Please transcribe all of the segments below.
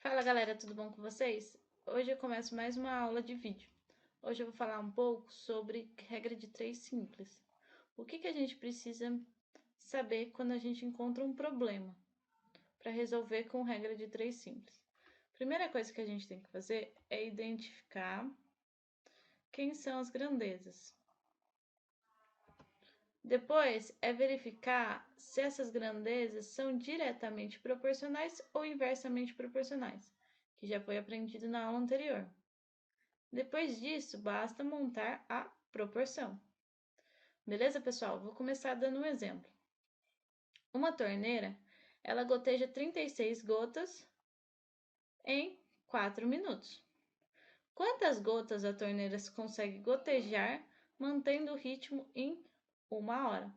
Fala galera, tudo bom com vocês? Hoje eu começo mais uma aula de vídeo. Hoje eu vou falar um pouco sobre regra de 3 simples. O que a gente precisa saber quando a gente encontra um problema para resolver com regra de 3 simples? Primeira coisa que a gente tem que fazer é identificar quem são as grandezas. Depois é verificar se essas grandezas são diretamente proporcionais ou inversamente proporcionais, que já foi aprendido na aula anterior. Depois disso, basta montar a proporção. Beleza, pessoal? Vou começar dando um exemplo. Uma torneira, ela goteja 36 gotas em 4 minutos. Quantas gotas a torneira consegue gotejar mantendo o ritmo em 1 hora?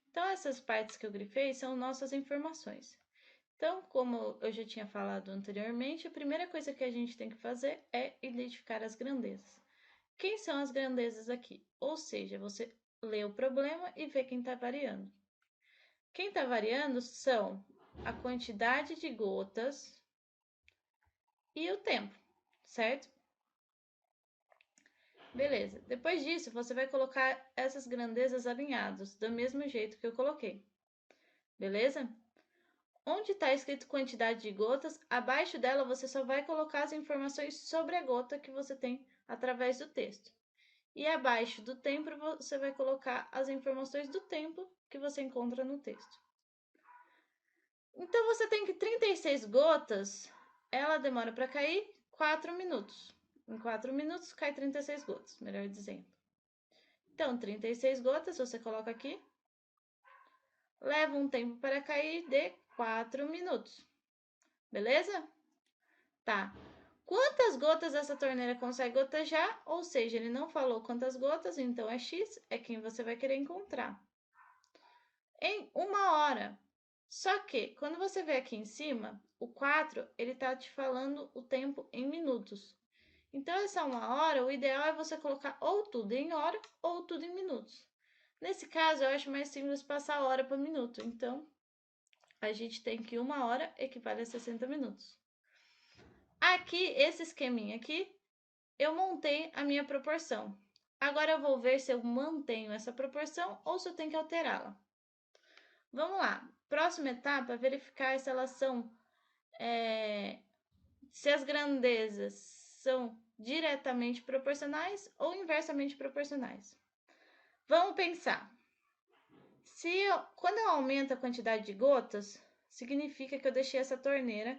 Então, essas partes que eu grifei são nossas informações. Então, como eu já tinha falado anteriormente, a primeira coisa que a gente tem que fazer é identificar as grandezas. Quem são as grandezas aqui? Ou seja, você lê o problema e vê quem está variando. Quem está variando são a quantidade de gotas e o tempo, certo? Beleza. Depois disso, você vai colocar essas grandezas alinhadas, do mesmo jeito que eu coloquei. Beleza? Onde está escrito quantidade de gotas, abaixo dela você só vai colocar as informações sobre a gota que você tem através do texto. E abaixo do tempo você vai colocar as informações do tempo que você encontra no texto. Então você tem que 36 gotas, ela demora para cair 4 minutos. Em 4 minutos cai 36 gotas, melhor dizendo. Então, 36 gotas você coloca aqui. Leva um tempo para cair de 4 minutos. Beleza? Tá. Quantas gotas essa torneira consegue gotejar? Ou seja, ele não falou quantas gotas, então é X, é quem você vai querer encontrar. Em 1 hora. Só que, quando você vê aqui em cima, o 4, ele tá te falando o tempo em minutos. Então, essa 1 hora, o ideal é você colocar ou tudo em hora ou tudo em minutos. Nesse caso, eu acho mais simples passar hora por minuto. Então, a gente tem que 1 hora equivale a 60 minutos. Aqui, esse esqueminha aqui, eu montei a minha proporção. Agora eu vou ver se eu mantenho essa proporção ou se eu tenho que alterá-la. Vamos lá. Próxima etapa é verificar se elas são, se as grandezas são diretamente proporcionais ou inversamente proporcionais. Vamos pensar. Quando eu aumento a quantidade de gotas, significa que eu deixei essa torneira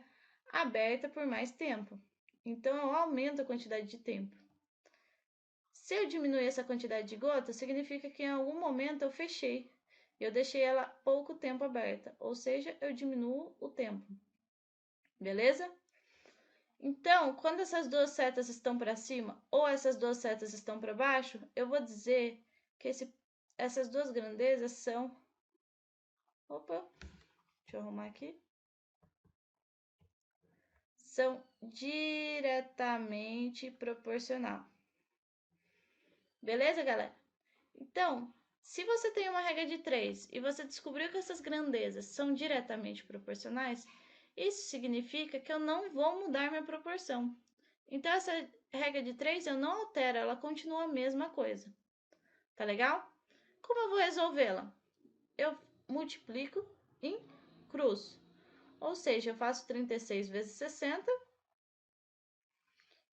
aberta por mais tempo. Então, eu aumento a quantidade de tempo. Se eu diminuir essa quantidade de gotas, significa que em algum momento eu fechei. Eu deixei ela pouco tempo aberta, ou seja, eu diminuo o tempo. Beleza? Então, quando essas duas setas estão para cima ou essas duas setas estão para baixo, eu vou dizer que essas duas grandezas são... Opa, deixa eu arrumar aqui. São diretamente proporcional. Beleza, galera? Então, se você tem uma regra de 3 e você descobriu que essas grandezas são diretamente proporcionais, isso significa que eu não vou mudar minha proporção. Então, essa regra de 3 eu não altero, ela continua a mesma coisa. Tá legal? Como eu vou resolvê-la? Eu multiplico em cruz. Ou seja, eu faço 36 vezes 60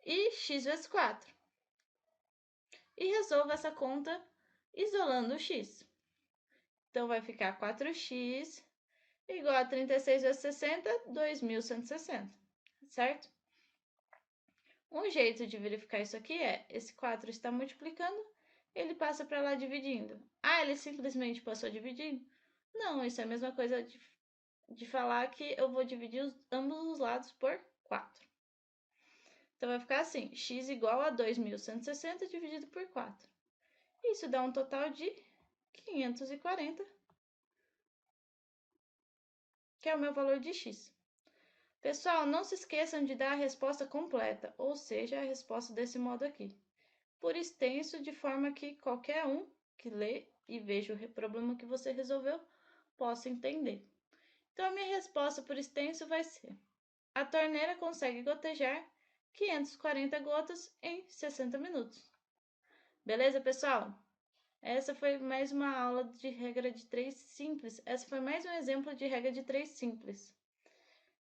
e x vezes 4. E resolvo essa conta isolando o x. Então, vai ficar 4x igual a 36 vezes 60, 2.160, certo? Um jeito de verificar isso aqui é, esse 4 está multiplicando, ele passa para lá dividindo. Ah, ele simplesmente passou dividindo? Não, isso é a mesma coisa de falar que eu vou dividir ambos os lados por 4. Então, vai ficar assim, x igual a 2.160 dividido por 4. Isso dá um total de 540, que é o meu valor de x. Pessoal, não se esqueçam de dar a resposta completa, ou seja, a resposta desse modo aqui, por extenso, de forma que qualquer um que lê e veja o problema que você resolveu possa entender. Então, a minha resposta por extenso vai ser a torneira consegue gotejar 540 gotas em 60 minutos. Beleza, pessoal? Essa foi mais uma aula de regra de 3 simples. Essa foi mais um exemplo de regra de 3 simples.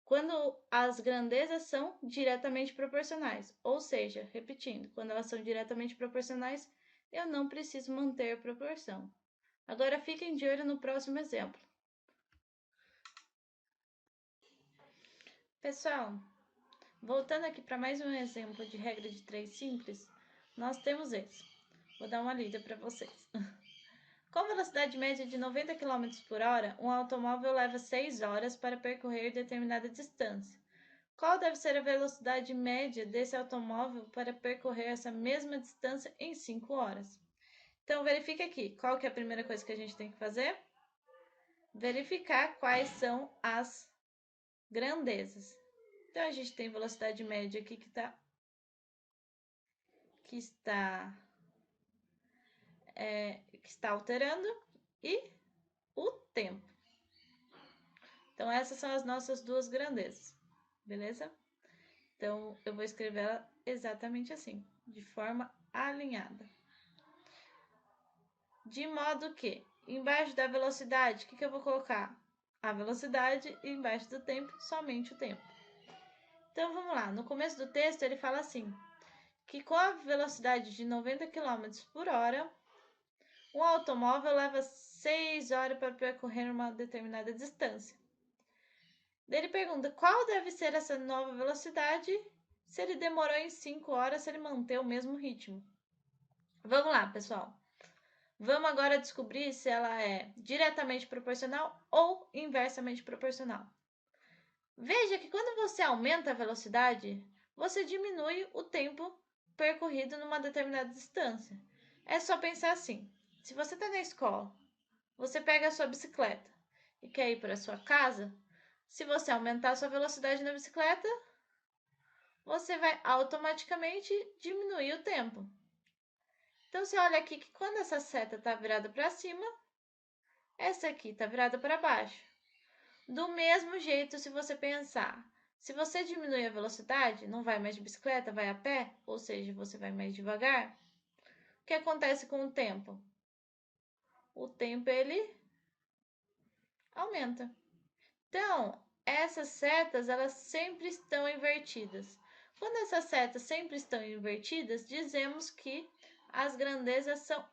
Quando as grandezas são diretamente proporcionais, ou seja, repetindo, quando elas são diretamente proporcionais, eu não preciso manter a proporção. Agora fiquem de olho no próximo exemplo. Pessoal, voltando aqui para mais um exemplo de regra de 3 simples, nós temos esse. Vou dar uma lida para vocês. Com velocidade média de 90 km por hora, um automóvel leva 6 horas para percorrer determinada distância. Qual deve ser a velocidade média desse automóvel para percorrer essa mesma distância em 5 horas? Então, verifique aqui. Qual que é a primeira coisa que a gente tem que fazer? Verificar quais são as grandezas. Então, a gente tem velocidade média aqui que está alterando e o tempo. Então, essas são as nossas duas grandezas, beleza? Então, eu vou escrever ela exatamente assim, de forma alinhada. De modo que, embaixo da velocidade, o que eu vou colocar? A velocidade e embaixo do tempo, somente o tempo. Então, vamos lá. No começo do texto, ele fala assim, que com a velocidade de 90 km por hora, um automóvel leva 6 horas para percorrer uma determinada distância. Ele pergunta qual deve ser essa nova velocidade se ele demorou em 5 horas, se ele manter o mesmo ritmo. Vamos lá, pessoal. Vamos agora descobrir se ela é diretamente proporcional ou inversamente proporcional. Veja que quando você aumenta a velocidade, você diminui o tempo percorrido numa determinada distância. É só pensar assim, se você está na escola, você pega a sua bicicleta e quer ir para a sua casa, se você aumentar a sua velocidade na bicicleta, você vai automaticamente diminuir o tempo. Então, você olha aqui que quando essa seta está virada para cima, essa aqui está virada para baixo. Do mesmo jeito, se você pensar, se você diminui a velocidade, não vai mais de bicicleta, vai a pé, ou seja, você vai mais devagar, o que acontece com o tempo? O tempo, ele aumenta. Então, essas setas, elas sempre estão invertidas. Quando essas setas sempre estão invertidas, dizemos que as grandezas são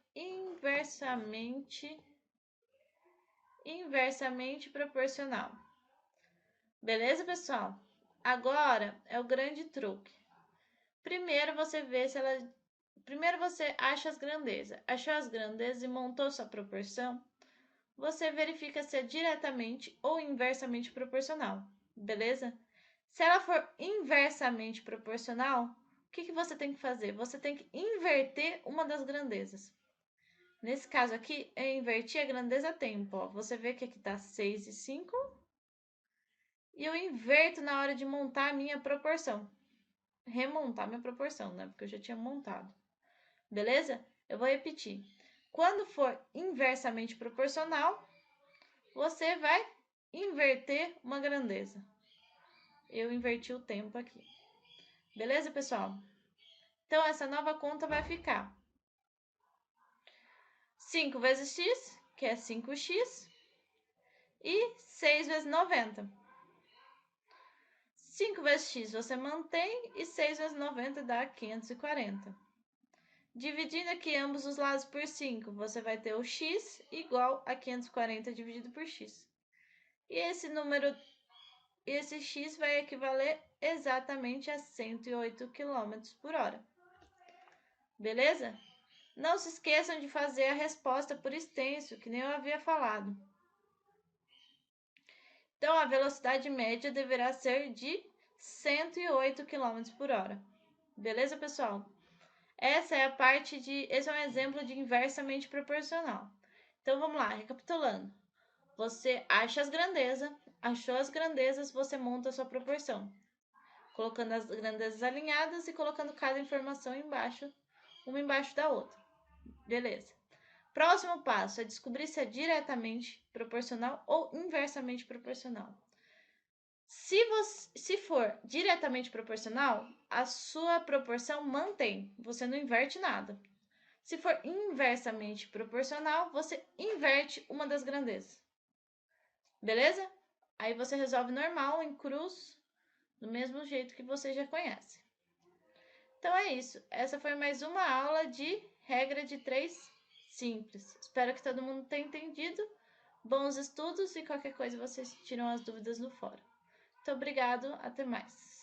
inversamente proporcional. Beleza, pessoal? Agora é o grande truque. Primeiro você acha as grandezas. Achou as grandezas e montou sua proporção? Você verifica se é diretamente ou inversamente proporcional. Beleza? Se ela for inversamente proporcional, o que você tem que fazer? Você tem que inverter uma das grandezas. Nesse caso aqui, eu inverti a grandeza tempo. Ó. Você vê que aqui está 6 e 5. E eu inverto na hora de montar a minha proporção. Remontar minha proporção, né? Porque eu já tinha montado. Beleza? Eu vou repetir. Quando for inversamente proporcional, você vai inverter uma grandeza. Eu inverti o tempo aqui. Beleza, pessoal? Então, essa nova conta vai ficar 5 vezes x, que é 5x, e 6 vezes 90. 5 vezes x você mantém e 6 vezes 90 dá 540. Dividindo aqui ambos os lados por 5, você vai ter o x igual a 540 dividido por x. E esse x vai equivaler exatamente a 108 km por hora. Beleza? Não se esqueçam de fazer a resposta por extenso, que nem eu havia falado. Então, a velocidade média deverá ser de 108 km por hora. Beleza, pessoal? Esse é um exemplo de inversamente proporcional. Então, vamos lá, recapitulando. Você acha as grandezas, achou as grandezas, você monta a sua proporção. Colocando as grandezas alinhadas e colocando cada informação embaixo, uma embaixo da outra. Beleza. Próximo passo é descobrir se é diretamente proporcional ou inversamente proporcional. Se for diretamente proporcional, a sua proporção mantém, você não inverte nada. Se for inversamente proporcional, você inverte uma das grandezas. Beleza? Aí você resolve normal, em cruz, do mesmo jeito que você já conhece. Então é isso. Essa foi mais uma aula de regra de 3 simples. Espero que todo mundo tenha entendido. Bons estudos e qualquer coisa vocês tiram as dúvidas no fórum. Muito obrigado, até mais.